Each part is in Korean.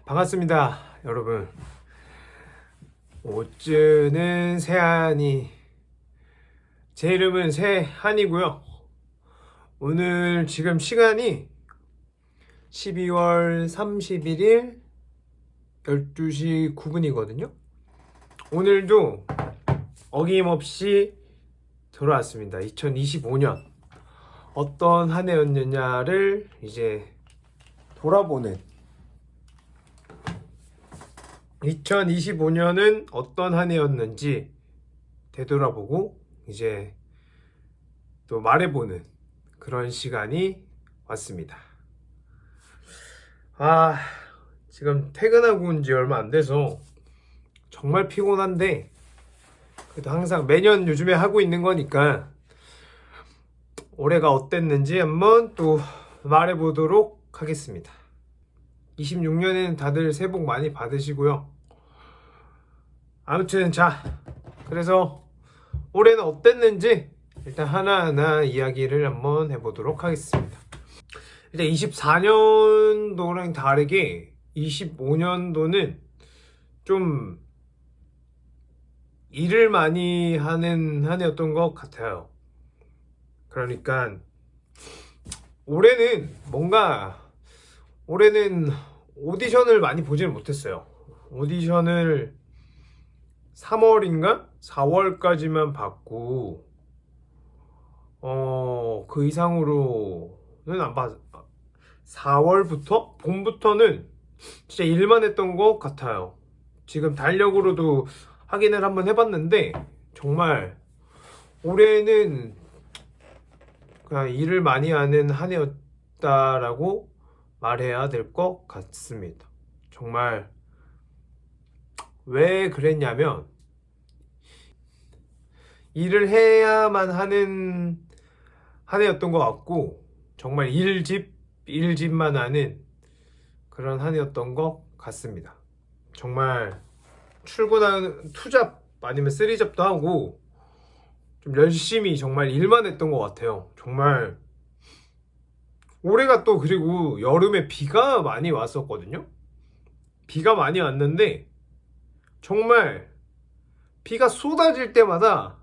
반갑습니다, 여러분. 오쯔는 세한이, 제 이름은 세한이고요. 오늘 지금 시간이 12월 31일 12시 9분이거든요. 오늘도 어김없이 돌아왔습니다. 2025년 어떤 한 해였느냐를 이제 돌아보는, 2025년은 어떤 한 해였는지 되돌아보고 이제 또 말해보는 그런 시간이 왔습니다. 지금 퇴근하고 온 지 얼마 안 돼서 정말 피곤한데, 그래도 항상 매년 요즘에 하고 있는 거니까 올해가 어땠는지 한번 또 말해보도록 하겠습니다. 26년에는 다들 새해 복 많이 받으시고요. 아무튼 그래서 올해는 어땠는지 일단 하나하나 이야기를 한번 해보도록 하겠습니다. 일단 24년도랑 다르게 25년도는 좀 일을 많이 하는 한 해였던 것 같아요. 그러니까 올해는 오디션을 많이 보지는 못했어요. 오디션을 3월인가? 4월까지만 봤고, 그 이상으로는 안 봤, 4월부터? 봄부터는 진짜 일만 했던 것 같아요. 지금 달력으로도 확인을 한번 해봤는데, 정말 올해는 그냥 일을 많이 하는 한 해였다라고 말해야 될 것 같습니다. 정말 왜 그랬냐면, 일을 해야만 하는 한 해였던 것 같고, 정말 일집만 하는 그런 한 해였던 것 같습니다. 정말 출근하는 투잡 아니면 쓰리잡도 하고 좀 열심히 정말 일만 했던 것 같아요. 정말 올해가 또 그리고 여름에 비가 많이 왔었거든요. 비가 많이 왔는데 정말 비가 쏟아질 때마다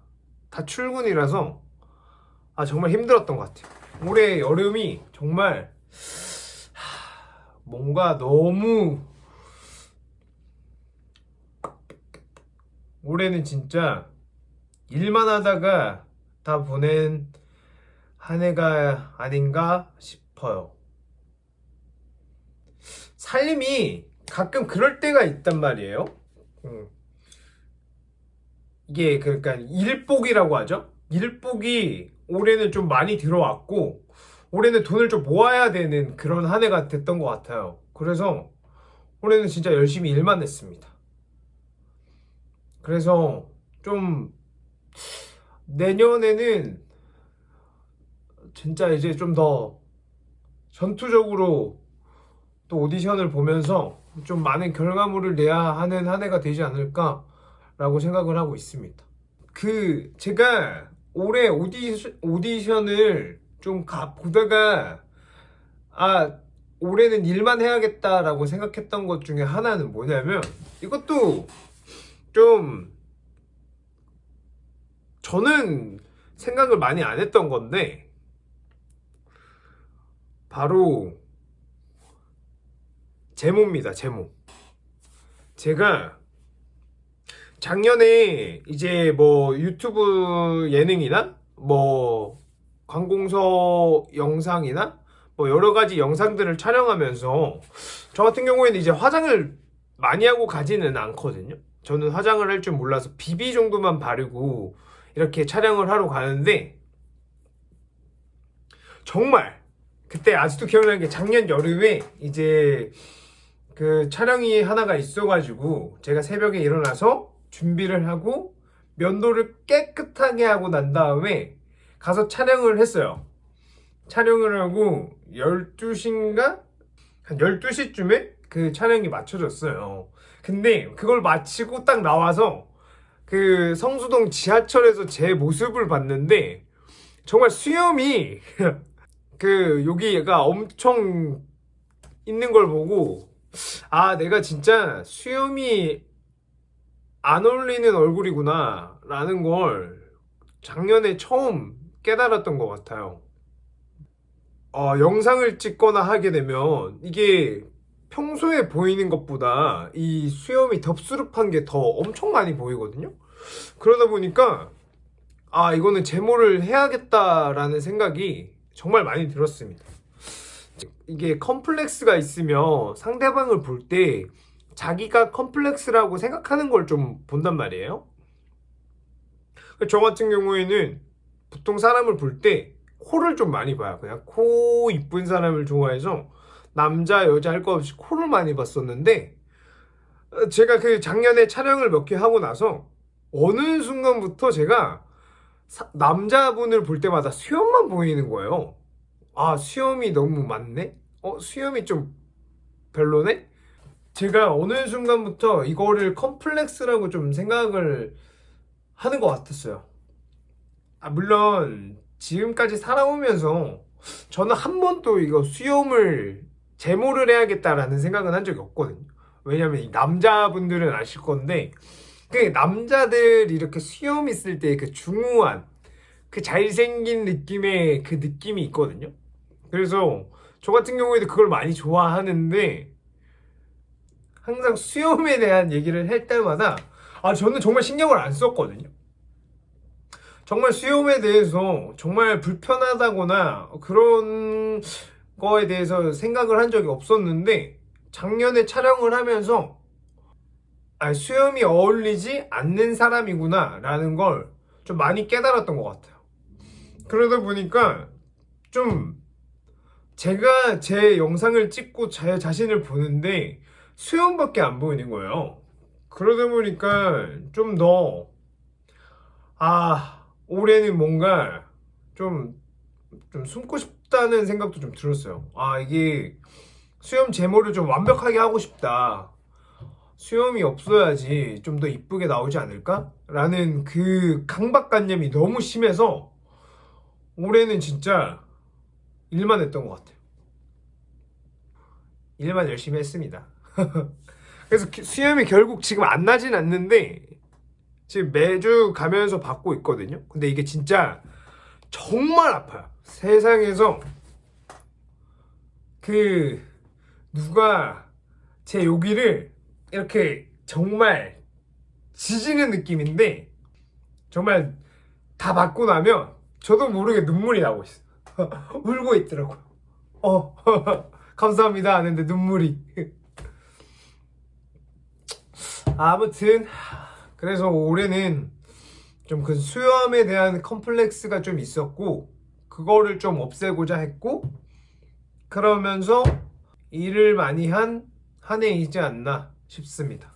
다 출근이라서 정말 힘들었던 것 같아요. 올해 여름이 정말 뭔가 너무, 올해는 진짜 일만 하다가 다 보낸 한 해가 아닌가 싶어요. 삶이 가끔 그럴 때가 있단 말이에요. 이게 그러니까 일복이라고 하죠. 일복이 올해는 좀 많이 들어왔고, 올해는 돈을 좀 모아야 되는 그런 한 해가 됐던 것 같아요. 그래서 올해는 진짜 열심히 일만 했습니다. 그래서 좀 내년에는 진짜 이제 좀 더 전투적으로 또 오디션을 보면서 좀 많은 결과물을 내야 하는 한 해가 되지 않을까라고 생각을 하고 있습니다. 제가 올해 오디션을 좀 보다가 올해는 일만 해야겠다라고 생각했던 것 중에 하나는 뭐냐면, 이것도 좀 저는 생각을 많이 안 했던 건데, 바로 제모입니다. 제모. 제가 작년에 이제 뭐 유튜브 예능이나 뭐 관공서 영상이나 뭐 여러 가지 영상들을 촬영하면서 저 같은 경우에는 이제 화장을 많이 하고 가지는 않거든요. 저는 화장을 할 줄 몰라서 비비 정도만 바르고 이렇게 촬영을 하러 가는데, 정말 그때 아직도 기억나는 게, 작년 여름에 이제 그 촬영이 하나가 있어가지고 제가 새벽에 일어나서 준비를 하고 면도를 깨끗하게 하고 난 다음에 가서 촬영을 했어요. 촬영을 하고 12시인가? 한 12시쯤에 그 촬영이 맞춰졌어요. 근데 그걸 마치고 딱 나와서 그 성수동 지하철에서 제 모습을 봤는데, 정말 수염이 여기가 엄청 있는 걸 보고 아, 내가 진짜 수염이 안 어울리는 얼굴이구나 라는 걸 작년에 처음 깨달았던 것 같아요. 영상을 찍거나 하게 되면 이게 평소에 보이는 것보다 이 수염이 덥수룩한 게 더 엄청 많이 보이거든요. 그러다 보니까 이거는 제모를 해야겠다라는 생각이 정말 많이 들었습니다. 이게 컴플렉스가 있으면 상대방을 볼 때 자기가 컴플렉스라고 생각하는 걸 좀 본단 말이에요. 저 같은 경우에는 보통 사람을 볼 때 코를 좀 많이 봐요. 그냥 코 이쁜 사람을 좋아해서 남자 여자 할 거 없이 코를 많이 봤었는데, 제가 그 작년에 촬영을 몇 개 하고 나서 어느 순간부터 제가 남자분을 볼 때마다 수염만 보이는 거예요. 수염이 너무 많네? 수염이 좀 별로네? 제가 어느 순간부터 이거를 컴플렉스라고 좀 생각을 하는 것 같았어요. 물론 지금까지 살아오면서 저는 한 번도 이거 수염을 제모를 해야겠다라는 생각은 한 적이 없거든요. 왜냐면 이 남자분들은 아실 건데, 그 남자들 이렇게 수염 있을 때 그 중후한 그 잘생긴 느낌의 그 느낌이 있거든요. 그래서 저 같은 경우에도 그걸 많이 좋아하는데, 항상 수염에 대한 얘기를 할 때마다 저는 정말 신경을 안 썼거든요. 정말 수염에 대해서 정말 불편하다거나 그런 거에 대해서 생각을 한 적이 없었는데, 작년에 촬영을 하면서 수염이 어울리지 않는 사람이구나 라는 걸 좀 많이 깨달았던 것 같아요. 그러다 보니까 좀 제가 제 영상을 찍고 제 자신을 보는데 수염밖에 안 보이는 거예요. 그러다 보니까 좀 더 올해는 뭔가 좀 숨고 싶다는 생각도 좀 들었어요. 이게 수염 제모를 좀 완벽하게 하고 싶다. 수염이 없어야지 좀 더 이쁘게 나오지 않을까? 라는 그 강박관념이 너무 심해서 올해는 진짜 일만 했던 것 같아요. 일만 열심히 했습니다. 그래서 수염이 결국 지금 안 나진 않는데 지금 매주 가면서 받고 있거든요. 근데 이게 진짜 정말 아파요. 세상에서 누가 제 여기를 이렇게 정말 지지는 느낌인데, 정말 다 받고 나면 저도 모르게 눈물이 나고 있어. 울고 있더라고요. 감사합니다 하는데 눈물이. 아무튼 그래서 올해는 좀 그 수염에 대한 컴플렉스가 좀 있었고, 그거를 좀 없애고자 했고, 그러면서 일을 많이 한 한 해이지 않나 싶습니다.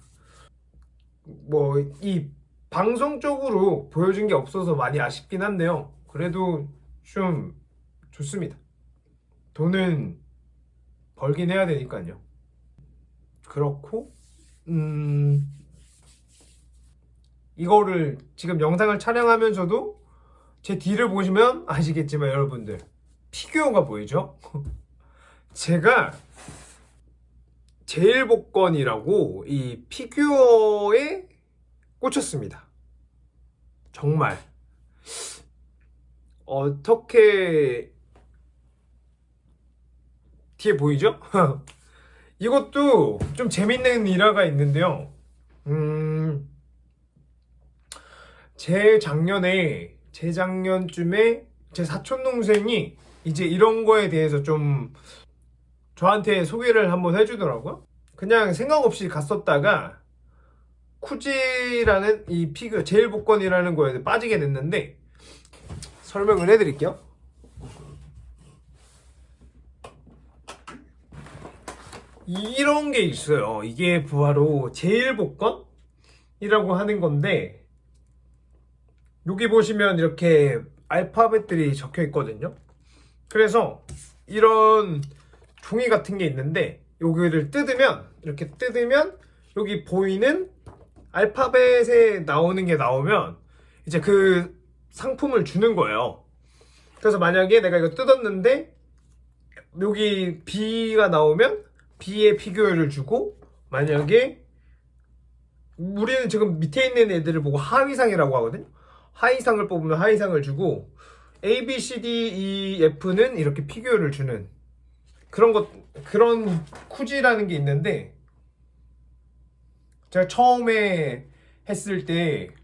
이 방송적으로 보여준 게 없어서 많이 아쉽긴 한데요. 그래도 좀 좋습니다. 돈은 벌긴 해야 되니까요. 그렇고, 이거를 지금 영상을 촬영하면서도 제 뒤를 보시면 아시겠지만 여러분들, 피규어가 보이죠? 제가 제일복권이라고 이 피규어에 꽂혔습니다. 정말 어떻게 뒤에 보이죠? 이것도 좀 재밌는 일화가 있는데요. 재작년쯤에 제 사촌 동생이 이제 이런 거에 대해서 좀 저한테 소개를 한번 해주더라고요. 그냥 생각 없이 갔었다가 쿠지라는 이 피규어 제일복권이라는 거에 빠지게 됐는데, 설명을 해드릴게요. 이런 게 있어요. 이게 바로 제일복권이라고 하는 건데, 여기 보시면 이렇게 알파벳들이 적혀 있거든요. 그래서 이런 종이 같은 게 있는데, 여기를 이렇게 뜯으면 여기 보이는 알파벳에 나오는 게 나오면 이제 그 상품을 주는 거예요. 그래서 만약에 내가 이거 뜯었는데 여기 B가 나오면 B의 피규어를 주고, 만약에 우리는 지금 밑에 있는 애들을 보고 하위상이라고 하거든요. 하위상을 뽑으면 하위상을 주고 A, B, C, D, E, F는 이렇게 피규어를 주는 그런 쿠지라는 게 있는데, 제가 처음에 했을 때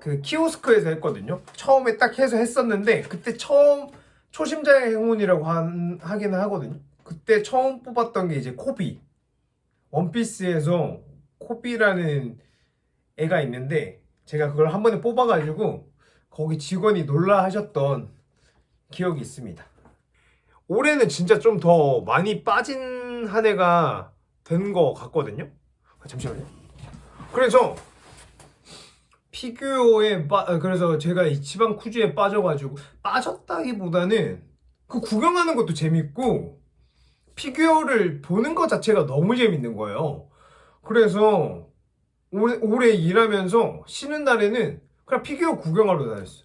그 키오스크에서 했거든요. 처음에 딱 해서 했었는데, 그때 처음 초심자의 행운이라고 하긴 하거든요. 그때 처음 뽑았던 게 이제 코비. 원피스에서 코비라는 애가 있는데, 제가 그걸 한 번에 뽑아가지고 거기 직원이 놀라 하셨던 기억이 있습니다. 올해는 진짜 좀 더 많이 빠진 한 해가 된 것 같거든요. 잠시만요. 그래서 그래서 제가 이치방 쿠즈에 빠져가지고, 빠졌다기보다는 그 구경하는 것도 재밌고 피규어를 보는 것 자체가 너무 재밌는 거예요. 그래서 올해 일하면서 쉬는 날에는 그냥 피규어 구경하러 다녔어요.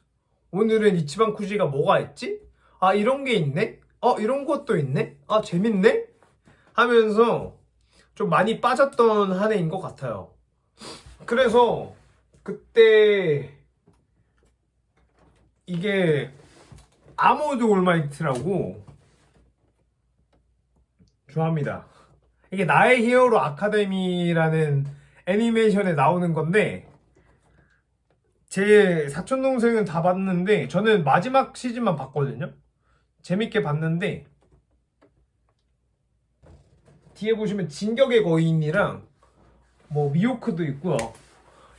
오늘은 이치방 쿠지가 뭐가 있지? 아, 이런 게 있네? 이런 것도 있네? 아, 재밌네? 하면서 좀 많이 빠졌던 한 해인 것 같아요. 그래서 그때 이게 아모드 올마이트라고 좋아합니다. 이게 나의 히어로 아카데미라는 애니메이션에 나오는 건데, 제 사촌 동생은 다 봤는데 저는 마지막 시즌만 봤거든요. 재밌게 봤는데, 뒤에 보시면 진격의 거인이랑 뭐 미호크도 있고요.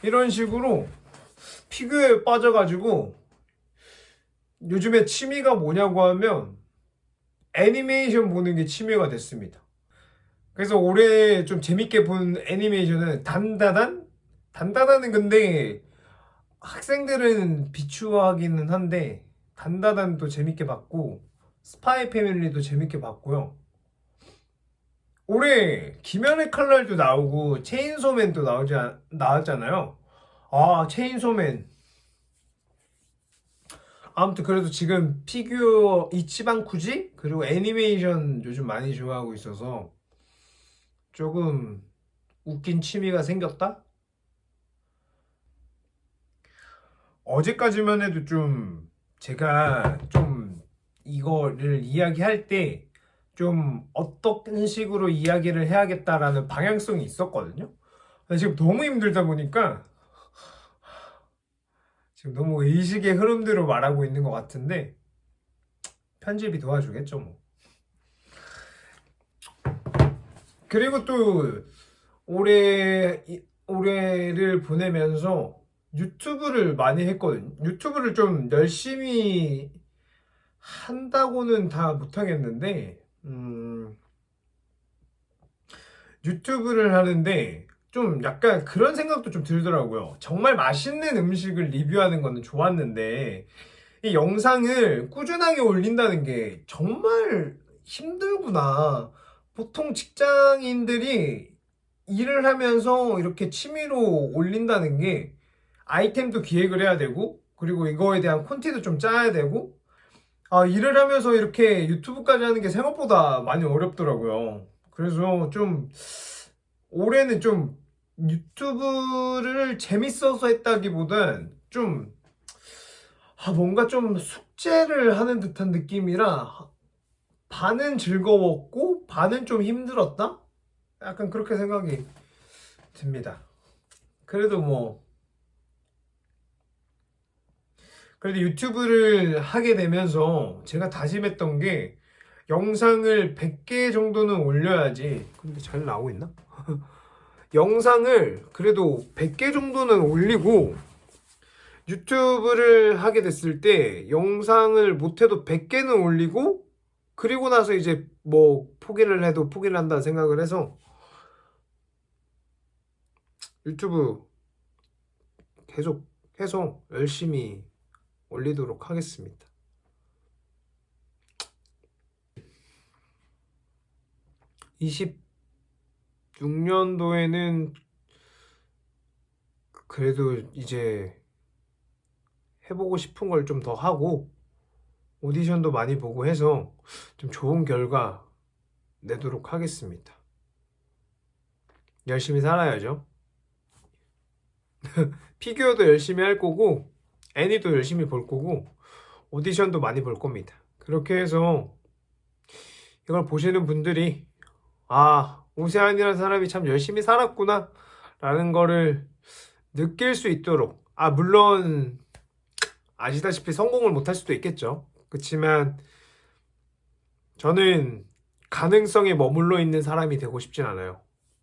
이런 식으로 피규어에 빠져가지고 요즘에 취미가 뭐냐고 하면 애니메이션 보는 게 취미가 됐습니다. 그래서 올해 좀 재밌게 본 애니메이션은 단다단? 단다단은 근데 학생들은 비추하기는 한데 단다단도 재밌게 봤고, 스파이 패밀리도 재밌게 봤고요. 올해 김연의 칼날도 나오고 체인소맨도 나왔잖아요. 아, 체인소맨. 아무튼 그래도 지금 피규어 이치방 쿠지 그리고 애니메이션 요즘 많이 좋아하고 있어서 조금 웃긴 취미가 생겼다? 어제까지만 해도 좀 제가 좀 이거를 이야기할 때 좀 어떤 식으로 이야기를 해야겠다라는 방향성이 있었거든요. 근데 지금 너무 힘들다 보니까 지금 너무 의식의 흐름대로 말하고 있는 것 같은데, 편집이 도와주겠죠 뭐. 그리고 또 올해를 보내면서 유튜브를 많이 했거든요. 유튜브를 좀 열심히 한다고는 다 못하겠는데, 유튜브를 하는데 좀 약간 그런 생각도 좀 들더라고요. 정말 맛있는 음식을 리뷰하는 거는 좋았는데 이 영상을 꾸준하게 올린다는 게 정말 힘들구나. 보통 직장인들이 일을 하면서 이렇게 취미로 올린다는 게 아이템도 기획을 해야 되고, 그리고 이거에 대한 콘티도 좀 짜야 되고, 일을 하면서 이렇게 유튜브까지 하는 게 생각보다 많이 어렵더라고요. 그래서 좀 올해는 좀 유튜브를 재밌어서 했다기보단 좀 뭔가 좀 숙제를 하는 듯한 느낌이라 반은 즐거웠고 반은 좀 힘들었다? 약간 그렇게 생각이 듭니다. 그래도 그래도 유튜브를 하게 되면서 제가 다짐했던 게 영상을 100개 정도는 올려야지. 근데 잘 나오고 있나? 영상을 그래도 100개 정도는 올리고, 유튜브를 하게 됐을 때 영상을 못해도 100개는 올리고, 그리고 나서 이제 뭐 포기를 해도 포기를 한다 생각을 해서 유튜브 계속 해서 열심히 올리도록 하겠습니다. 26년도에는 그래도 이제 해보고 싶은 걸 좀 더 하고 오디션도 많이 보고 해서 좀 좋은 결과 내도록 하겠습니다. 열심히 살아야죠. 피규어도 열심히 할 거고, 애니도 열심히 볼 거고, 오디션도 많이 볼 겁니다. 그렇게 해서 이걸 보시는 분들이 아, 오세환이라는 사람이 참 열심히 살았구나 라는 거를 느낄 수 있도록, 아, 물론 아시다시피 성공을 못할 수도 있겠죠. 그렇지만 저는 가능성에 머물러 있는 사람이 되고 싶진 않아요.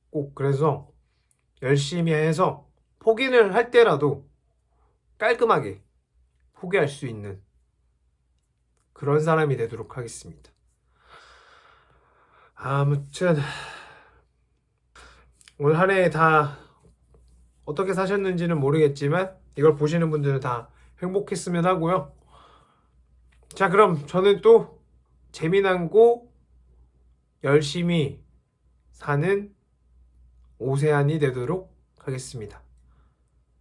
꼭 그래서 열심히 해서 포기를 할 때라도 깔끔하게 포기할 수 있는 그런 사람이 되도록 하겠습니다. 아무튼 올 한 해 다 어떻게 사셨는지는 모르겠지만 이걸 보시는 분들은 다 행복했으면 하고요. 자, 그럼 저는 또 재미나고 열심히 사는 오세안이 되도록 하겠습니다.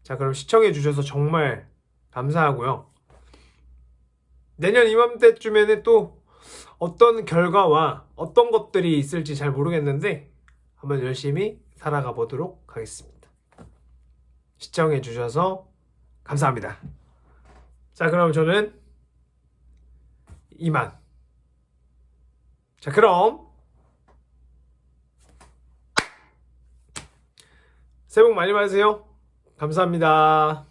자, 그럼 시청해 주셔서 정말 감사하고요. 내년 이맘때쯤에는 또 어떤 결과와 어떤 것들이 있을지 잘 모르겠는데 한번 열심히 살아가 보도록 하겠습니다. 시청해 주셔서 감사합니다. 자, 그럼 저는 이만. 자, 그럼 새해 복 많이 받으세요. 감사합니다.